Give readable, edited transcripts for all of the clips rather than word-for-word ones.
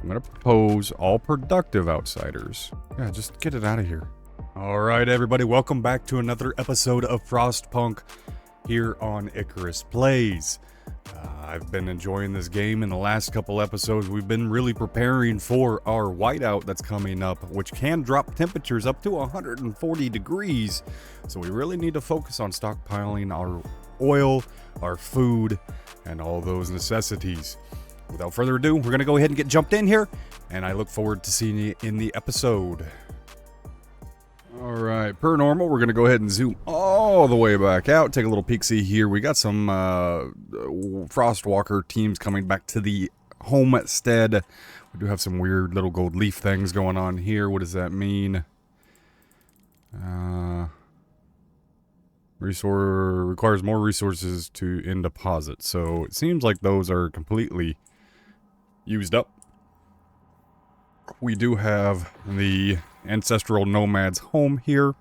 I'm going to propose all productive outsiders. Yeah, just get it out of here. All right, everybody, welcome back to another episode of Frostpunk here on Icarus Plays. I've been enjoying this game. In the last couple episodes, we've been really preparing for our whiteout that's coming up, which can drop temperatures up to 140 degrees. So we really need to focus on stockpiling our oil, our food, and all those necessities. Without further ado, we're going to go ahead and get jumped in here, and I look forward to seeing you in the episode. Alright, per normal, we're going to go ahead and zoom all the way back out, take a little peek-see here. We got some Frostwalker teams coming back to the homestead. We do have some weird little gold leaf things going on here. What does that mean? Requires more resources in deposit. So it seems like those are completely used up. We do have the ancestral nomads home here,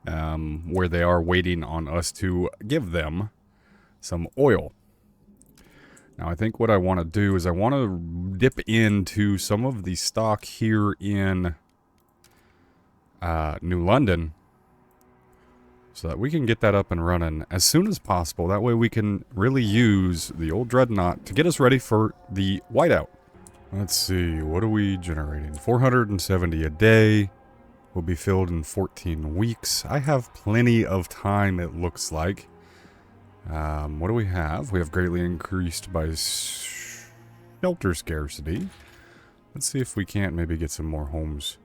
where they are waiting on us to give them some oil. Now I think what I want to do is I want to dip into some of the stock here in New London so that we can get that up and running as soon as possible. That way we can really use the old dreadnought to get us ready for the whiteout. Let's see, what are we generating? 470 a day. Will be filled in 14 weeks. I have plenty of time, it looks like. What do we have? We have greatly increased by shelter scarcity. Let's see if we can't maybe get some more homes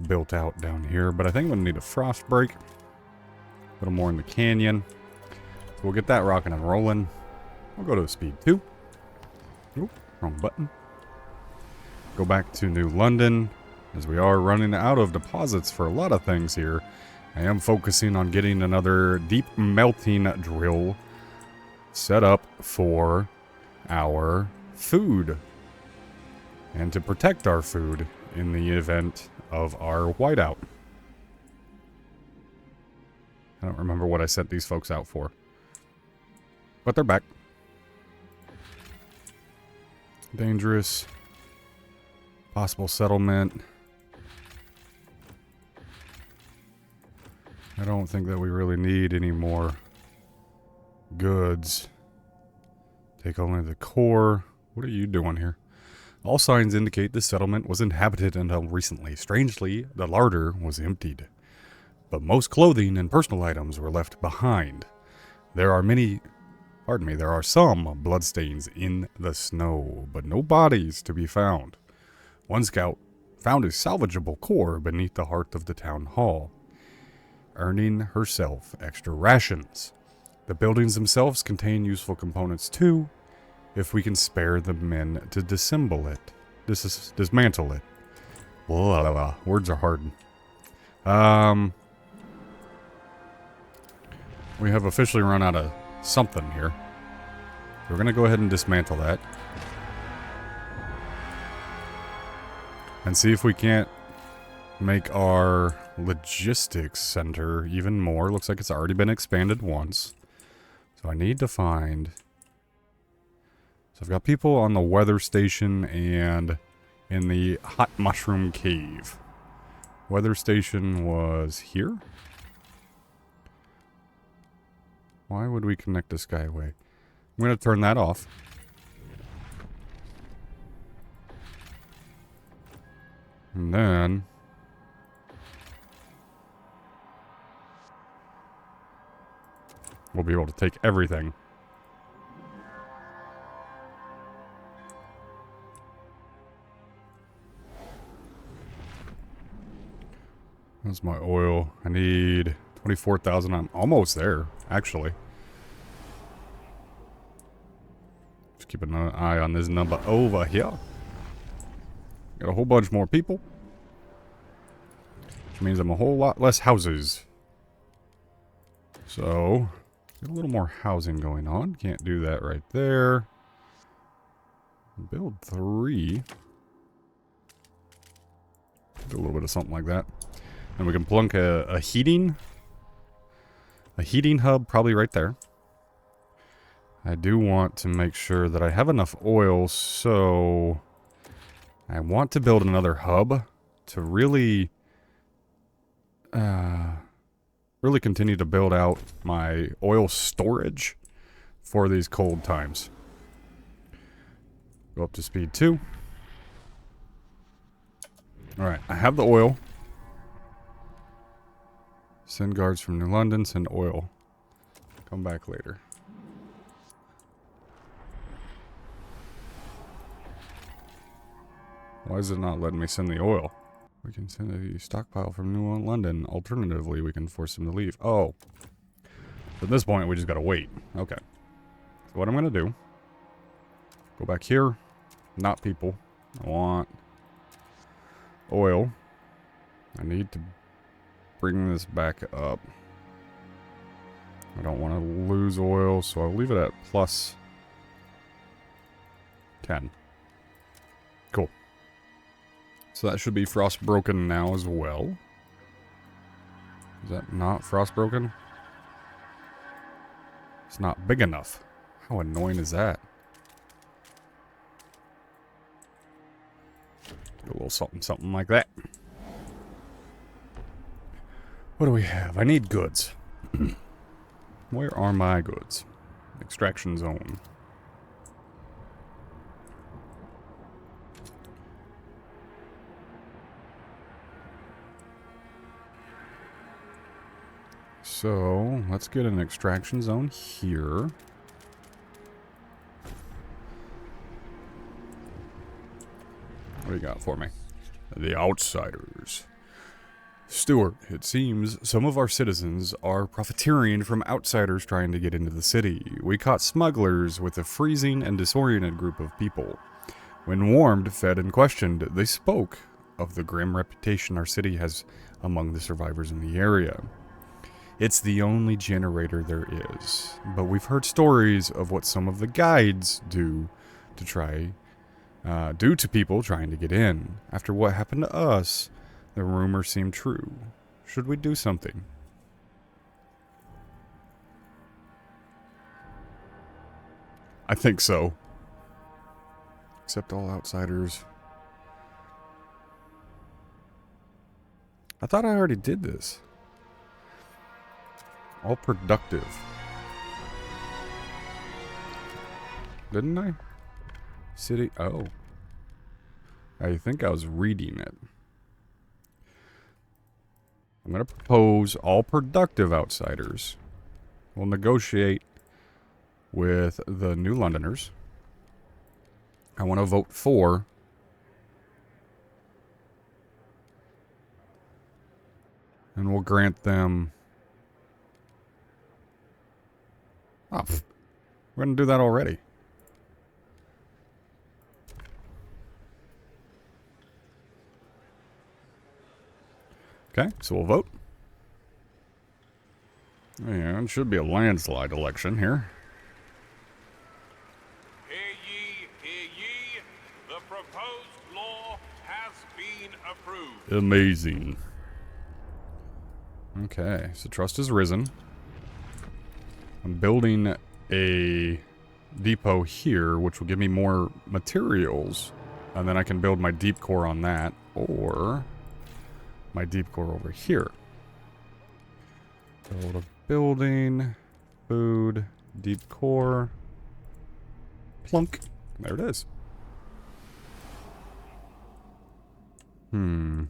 built out down here. But I think we'll need a frost break. A little more in the canyon. So we'll get that rocking and rolling. We'll go to speed 2. Oop, wrong button. Go back to New London, as we are running out of deposits for a lot of things here. I am focusing on getting another deep melting drill set up for our food and to protect our food in the event of our whiteout. I don't remember what I sent these folks out for, but they're back. Dangerous. Possible settlement. I don't think that we really need any more goods. Take only the core. What are you doing here? All signs indicate this settlement was inhabited until recently. Strangely, the larder was emptied, but most clothing and personal items were left behind. There are some bloodstains in the snow, but no bodies to be found. One scout found a salvageable core beneath the hearth of the town hall, earning herself extra rations. The buildings themselves contain useful components too, if we can spare the men to dismantle it. Blah, blah, blah. Words are hard. We have officially run out of something here. We're going to go ahead and dismantle that. And see if we can't make our logistics center even more. Looks like it's already been expanded once. So I need to find... So I've got people on the weather station and in the hot mushroom cave. Weather station was here. Why would we connect a skyway? I'm going to turn that off. And then we'll be able to take everything. That's my oil. I need 24,000. I'm almost there, actually. Just keep an eye on this number over here. Got a whole bunch more people. Which means I'm a whole lot less houses. So, get a little more housing going on. Can't do that right there. Build 3. Do a little bit of something like that. And we can plunk a heating hub probably right there. I do want to make sure that I have enough oil, so I want to build another hub to really, really continue to build out my oil storage for these cold times. Go up to speed 2. Alright, I have the oil. Send guards from New London, send oil. Come back later. Why is it not letting me send the oil? We can send a stockpile from New London. Alternatively, we can force them to leave. Oh. So at this point, we just gotta wait. Okay. So what I'm gonna do... Go back here. Not people. I want... oil. I need to bring this back up. I don't want to lose oil, so I'll leave it at plus 10. Cool. So that should be frostbroken now as well. Is that not frostbroken? It's not big enough. How annoying is that? Do a little something like that. What do we have? I need goods. Where are my goods? Extraction zone. So, let's get an extraction zone here. What do you got for me? The outsiders. Stewart, it seems some of our citizens are profiteering from outsiders trying to get into the city. We caught smugglers with a freezing and disoriented group of people. When warmed, fed, and questioned, they spoke of the grim reputation our city has among the survivors in the area. It's the only generator there is, but we've heard stories of what some of the guides do to people trying to get in. After what happened to us, the rumor seemed true. Should we do something? I think so. Accept all outsiders. I thought I already did this. All productive. Didn't I? City. Oh. I think I was reading it. I'm going to propose all productive outsiders. We'll negotiate with the New Londoners. I want to vote for. And we'll grant them... Oh, we're going to do that already. Okay, so we'll vote. Yeah, it should be a landslide election here. Hear ye, hear ye. The proposed law has been approved. Amazing. Okay, so trust is risen. I'm building a depot here, which will give me more materials. And then I can build my deep core on that, or my deep core over here. Build a building, food, deep core, plunk. There it is. Don't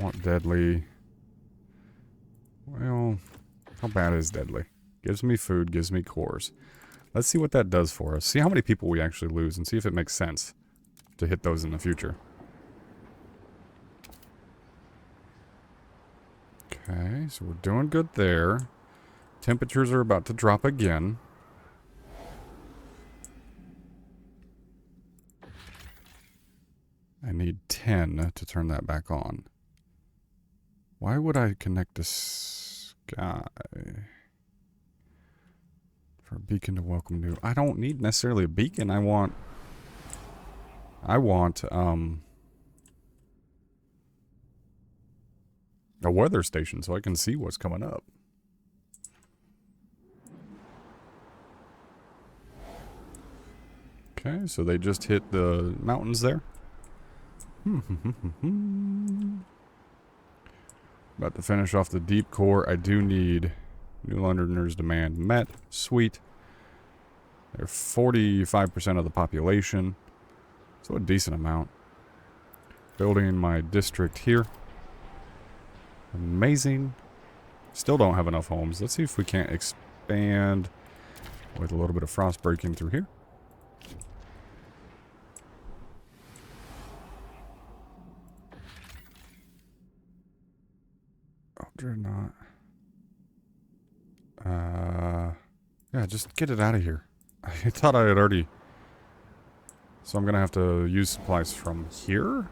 want deadly. Well, how bad is deadly? Gives me food, gives me cores. Let's see what that does for us. See how many people we actually lose and see if it makes sense to hit those in the future. Okay, so we're doing good there. Temperatures are about to drop again. I need 10 to turn that back on. Why would I connect a sky? For a beacon to welcome new... I don't need necessarily a beacon. I want a weather station so I can see what's coming up. Okay, so they just hit the mountains there. About to finish off the deep core. I do need New Londoners' demand met. Sweet. They're 45% of the population. So a decent amount. Building my district here. Amazing. Still don't have enough homes. Let's see if we can't expand with a little bit of frost breaking through here. Oh, dreadnought. Yeah, just get it out of here. I thought I had already... So I'm gonna have to use supplies from here?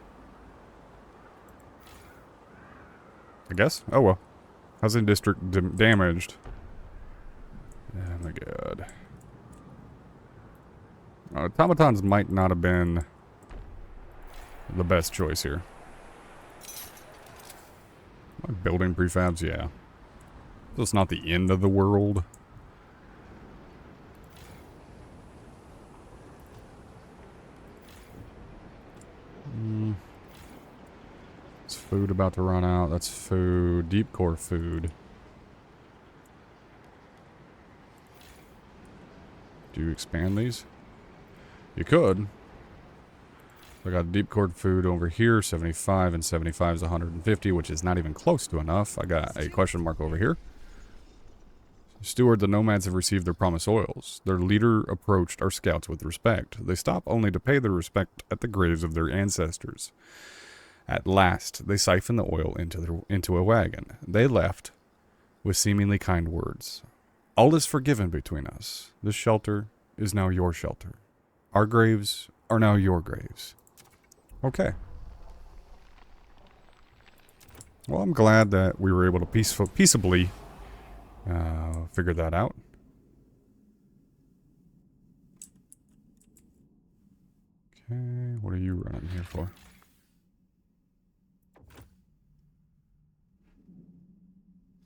I guess? Oh well. Housing district damaged. Oh my god. Automatons might not have been the best choice here. Building prefabs, yeah. So it's not the end of the world. It's food about to run out. That's food. Deep core food. Do you expand these? You could. I got deep core food over here, 75, and 75 is 150, which is not even close to enough. I got a question mark over here. Steward, the nomads have received their promised oils. Their leader approached our scouts with respect. They stop only to pay their respect at the graves of their ancestors. At last, they siphoned the oil into a wagon. They left with seemingly kind words. All is forgiven between us. This shelter is now your shelter. Our graves are now your graves. Okay. Well, I'm glad that we were able to peaceably figure that out. Okay, what are you running here for?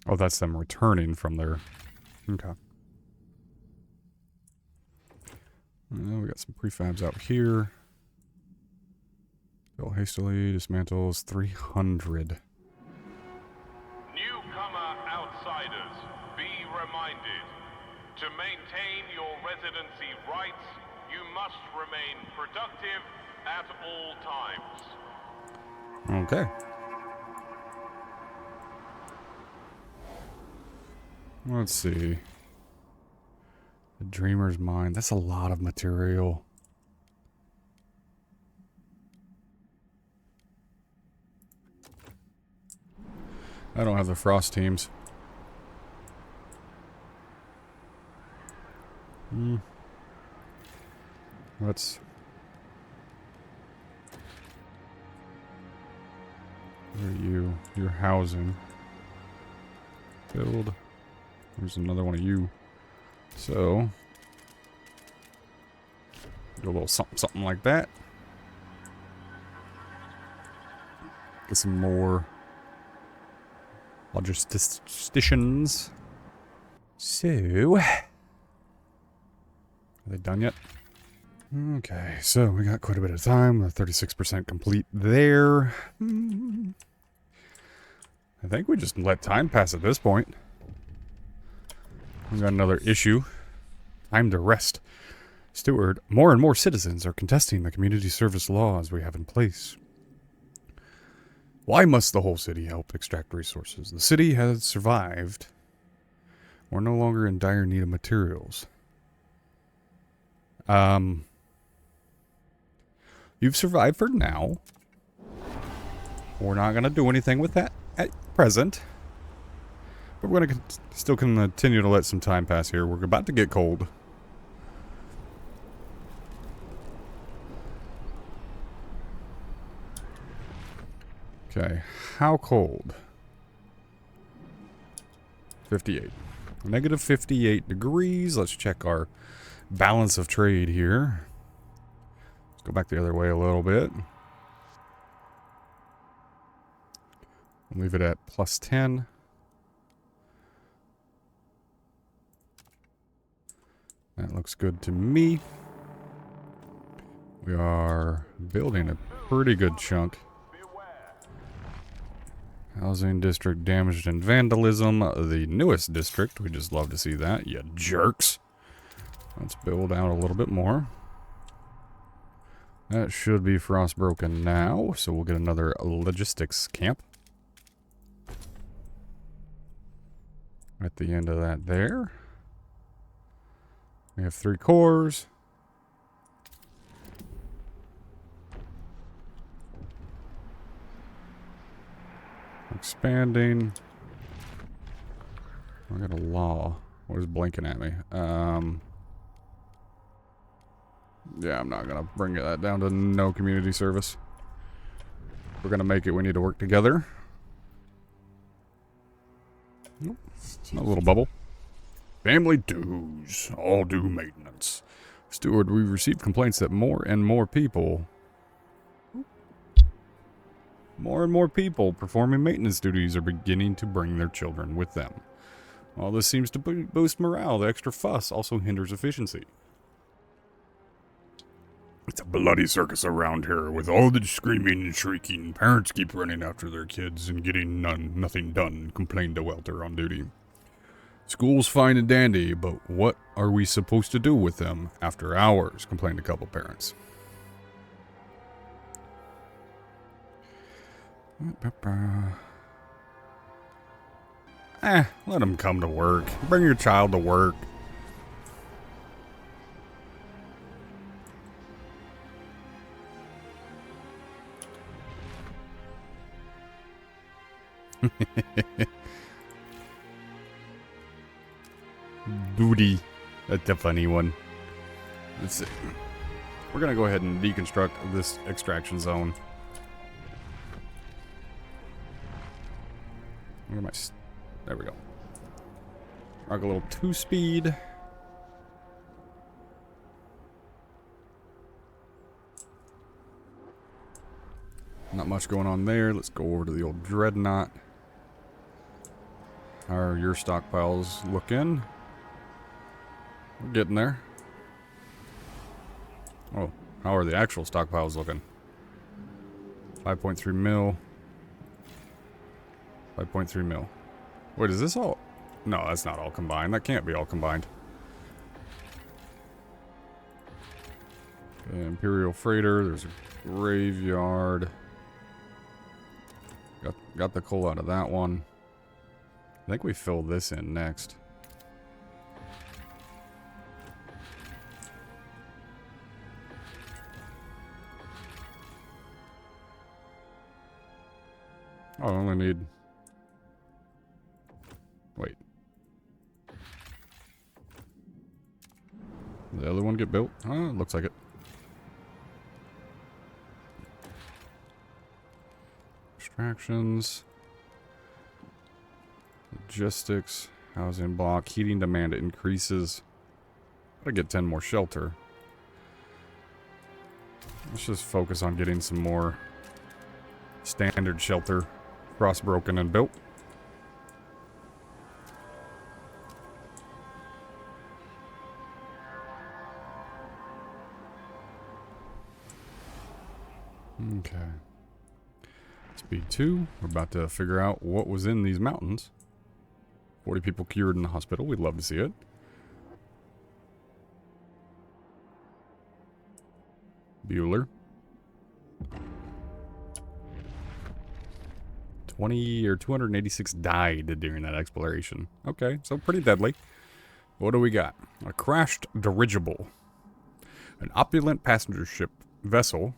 Oh, that's them returning from their... Okay. We got some prefabs out here. Build hastily, dismantles 300. Newcomer outsiders, be reminded. To maintain your residency rights, you must remain productive at all times. Okay. Let's see. The Dreamer's Mind. That's a lot of material. I don't have the frost teams. Let's... Where are you? You're housing. Build. There's another one of you. So... do a little something like that. Get some more... logisticians. So... are they done yet? Okay, so we got quite a bit of time. We're 36% complete there. I think we just let time pass at this point. We got another issue. Time to rest. Steward, more and more citizens are contesting the community service laws we have in place. Why must the whole city help extract resources? The city has survived. We're no longer in dire need of materials. You've survived for now. We're not going to do anything with that at present. But we're going to still continue to let some time pass here. We're about to get cold. Okay, how cold? 58. Negative 58 degrees. Let's check our balance of trade here. Let's go back the other way a little bit. Leave it at plus 10. That looks good to me. We are building a pretty good chunk. Housing district damaged and vandalism. The newest district. We just love to see that, you jerks. Let's build out a little bit more. That should be frostbroken now, so we'll get another logistics camp. At the end of that there. We have 3 cores. Expanding. I got a law. What is blinking at me? Yeah, I'm not gonna bring that down to no community service. If we're gonna make it, we need to work together. Nope. A little bubble. Family dues. All due maintenance. Steward, we received complaints that more and more people performing maintenance duties are beginning to bring their children with them. While this seems to boost morale, the extra fuss also hinders efficiency. It's a bloody circus around here, with all the screaming and shrieking. Parents keep running after their kids and getting nothing done, complain to Welter on duty. School's fine and dandy, but what are we supposed to do with them after hours, complained a couple parents. Let them come to work. Bring your child to work. Duty. That's a funny one. Let's see. We're going to go ahead and deconstruct this extraction zone. Where am I? There we go. Rock a little 2-speed. Not much going on there. Let's go over to the old dreadnought. How are your stockpiles looking? We're getting there. Oh, how are the actual stockpiles looking? 5.3 mil. 5.3 mil. Wait, is this all? No, that's not all combined. That can't be all combined. Okay, Imperial Freighter. There's a graveyard. Got the coal out of that one. I think we fill this in next. Oh, I only need... Wait. Did the other one get built? Oh, it looks like it. Extractions. Logistics. Housing block. Heating demand increases. Gotta get 10 more shelter. Let's just focus on getting some more standard shelter frostbroken and built. Okay. Speed 2. We're about to figure out what was in these mountains. 40 people cured in the hospital. We'd love to see it. Bueller. 20 or 286 died during that exploration. Okay, so pretty deadly. What do we got? A crashed dirigible. An opulent passenger vessel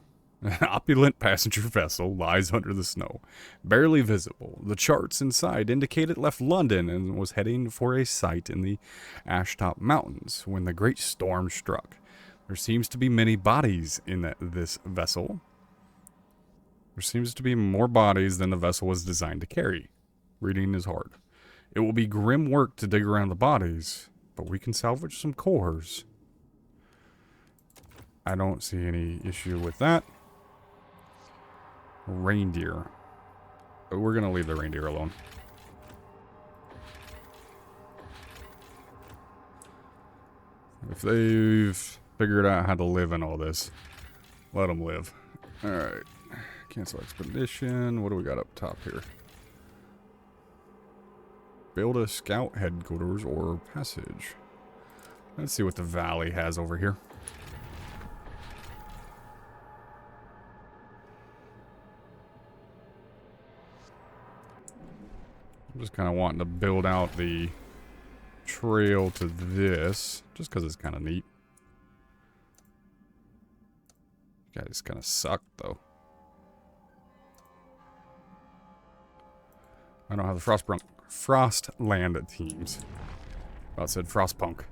lies under the snow, barely visible. The charts inside indicate it left London and was heading for a site in the Ashtop Mountains when the great storm struck. There seems to be many bodies in this vessel. There seems to be more bodies than the vessel was designed to carry. Reading is hard. It will be grim work to dig around the bodies, but we can salvage some cores. I don't see any issue with that. Reindeer. But we're going to leave the reindeer alone. If they've figured out how to live in all this, Let them live. Alright. Cancel expedition. What do we got up top here? Build a scout headquarters or passage. Let's see what the valley has over here. I'm just kind of wanting to build out the trail to this, just because it's kind of neat. You guys kind of suck, though. I don't have the Frostland teams. About said Frostpunk.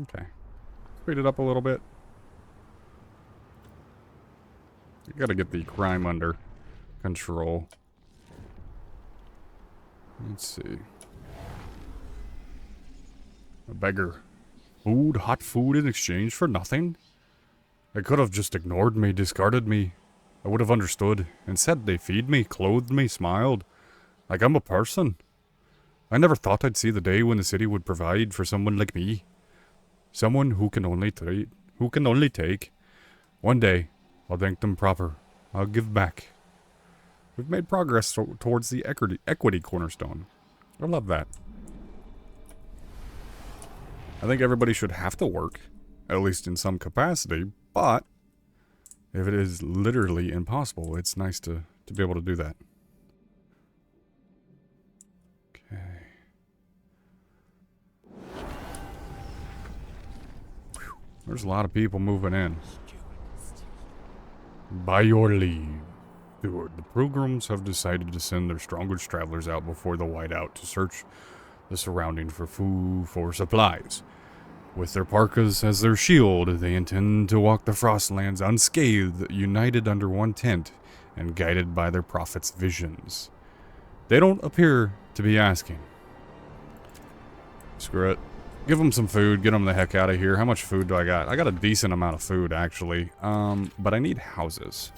Okay. Speed it up a little bit. You gotta get the crime under control. Let's see. A beggar. Food, hot food in exchange for nothing? They could have just ignored me, discarded me. I would have understood. Instead, they feed me, clothed me, smiled. Like I'm a person. I never thought I'd see the day when the city would provide for someone like me. Someone who can only take. One day, I'll thank them proper. I'll give back. We've made progress towards the equity cornerstone. I love that. I think everybody should have to work, at least in some capacity, but if it is literally impossible, it's nice to be able to do that. Okay. Whew. There's a lot of people moving in. By your leave, steward, the pilgrims have decided to send their strongest travelers out before the whiteout to search the surrounding for food, for supplies. With their parkas as their shield, they intend to walk the Frostlands unscathed, united under one tent, and guided by their prophet's visions. They don't appear to be asking. Screw it. Give them some food, get them the heck out of here. How much food do I got? I got a decent amount of food, actually. But I need houses.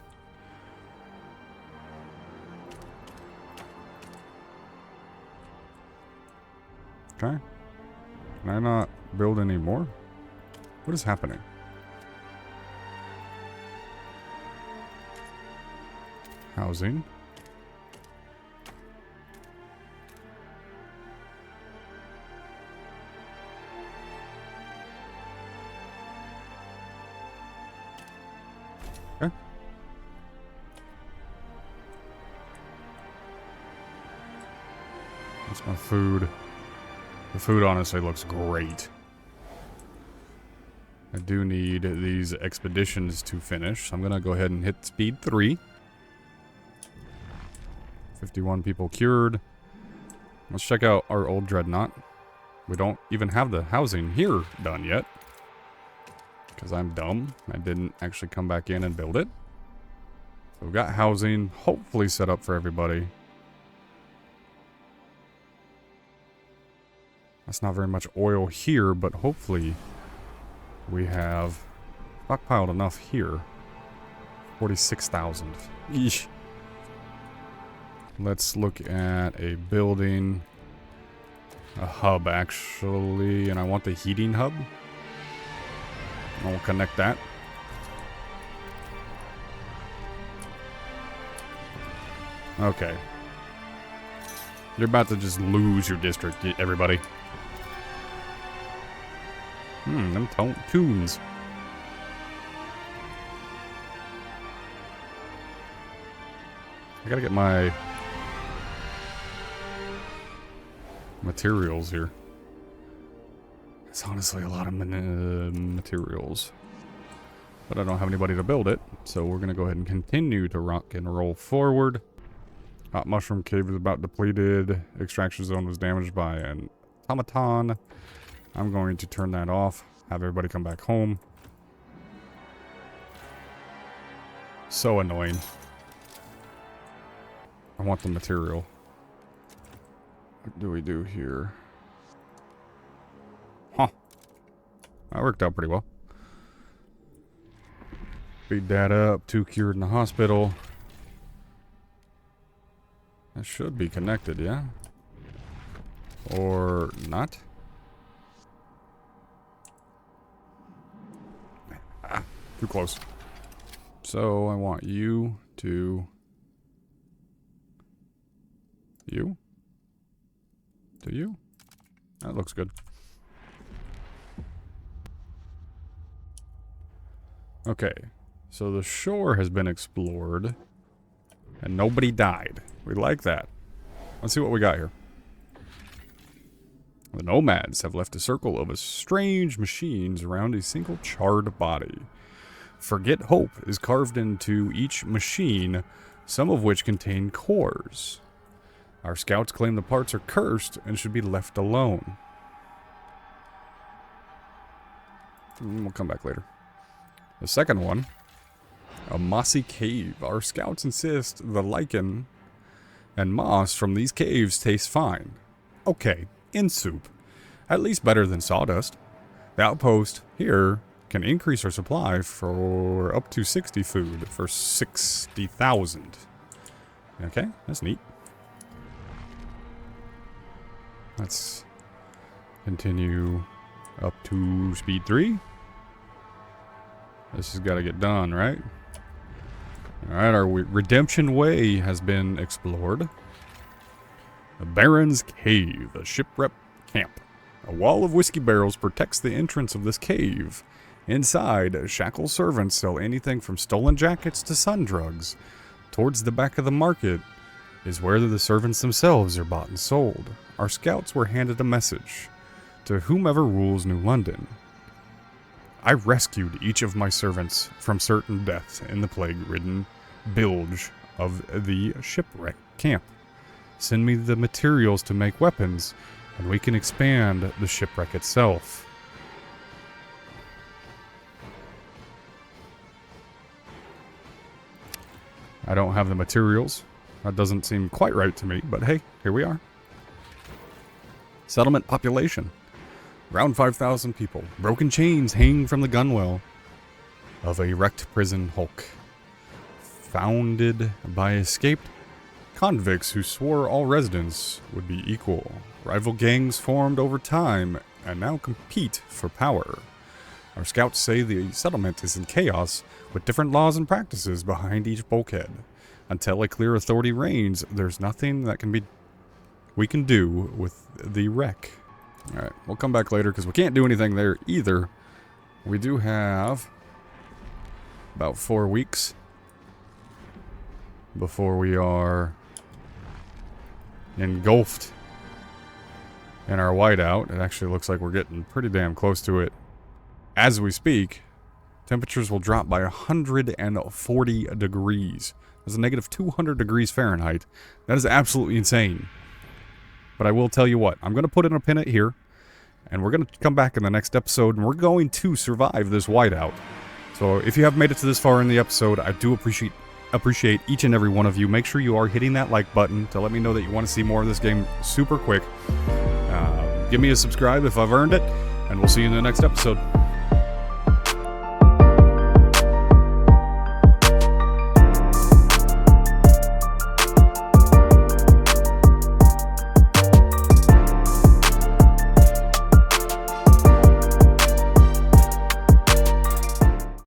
Okay. Can I not build any more? What is happening? Housing. Okay. That's my food. The food honestly looks great. I do need these expeditions to finish. So I'm going to go ahead and hit speed 3. 51 people cured. Let's check out our old dreadnought. We don't even have the housing here done yet. Because I'm dumb. I didn't actually come back in and build it. So we've got housing hopefully set up for everybody. That's not very much oil here, but hopefully we have stockpiled enough here. 46,000. Eesh. Let's look at a building. A hub, actually. And I want the heating hub. I'll connect that. Okay. You're about to just lose your district, everybody. Them tunes. I gotta get my materials here. It's honestly a lot of materials. But I don't have anybody to build it, so we're gonna go ahead and continue to rock and roll forward. Hot mushroom cave is about depleted. Extraction zone was damaged by an automaton. I'm going to turn that off. Have everybody come back home. So annoying. I want the material. What do we do here? Huh. That worked out pretty well. Speed that up. 2 cured in the hospital. That should be connected, yeah? Or not? Too close. So I want you to... You? Do you? That looks good. Okay. So the shore has been explored. And nobody died. We like that. Let's see what we got here. The nomads have left a circle of strange machines around a single charred body. Forget hope is carved into each machine, some of which contain cores. Our scouts claim the parts are cursed and should be left alone. We'll come back later. The second one, a mossy cave. Our scouts insist the lichen and moss from these caves taste fine. Okay, in soup. At least better than sawdust. The outpost here can increase our supply for up to 60 food for 60,000. Okay, that's neat. Let's continue up to speed 3. This has got to get done, right? Alright, our redemption way has been explored. The Baron's Cave, a shipwreck camp. A wall of whiskey barrels protects the entrance of this cave. Inside, shackle servants sell anything from stolen jackets to sun drugs. Towards the back of the market is where the servants themselves are bought and sold. Our scouts were handed a message to whomever rules New London. I rescued each of my servants from certain deaths in the plague-ridden bilge of the shipwreck camp. Send me the materials to make weapons, and we can expand the shipwreck itself. I don't have the materials. That doesn't seem quite right to me, but hey, here we are. Settlement population. Around 5,000 people. Broken chains hang from the gunwale of a wrecked prison hulk. Founded by escaped convicts who swore all residents would be equal. Rival gangs formed over time and now compete for power. Our scouts say the settlement is in chaos with different laws and practices behind each bulkhead. Until a clear authority reigns, there's nothing that we can do with the wreck. Alright, we'll come back later because we can't do anything there either. We do have about 4 weeks before we are engulfed in our whiteout. It actually looks like we're getting pretty damn close to it. As we speak, temperatures will drop by 140 degrees. That's a negative 200 degrees Fahrenheit. That is absolutely insane. But I will tell you what, I'm going to put in a pin here, and we're going to come back in the next episode, and we're going to survive this whiteout. So if you have made it to this far in the episode, I do appreciate each and every one of you. Make sure you are hitting that like button to let me know that you want to see more of this game super quick. Give me a subscribe if I've earned it, and we'll see you in the next episode.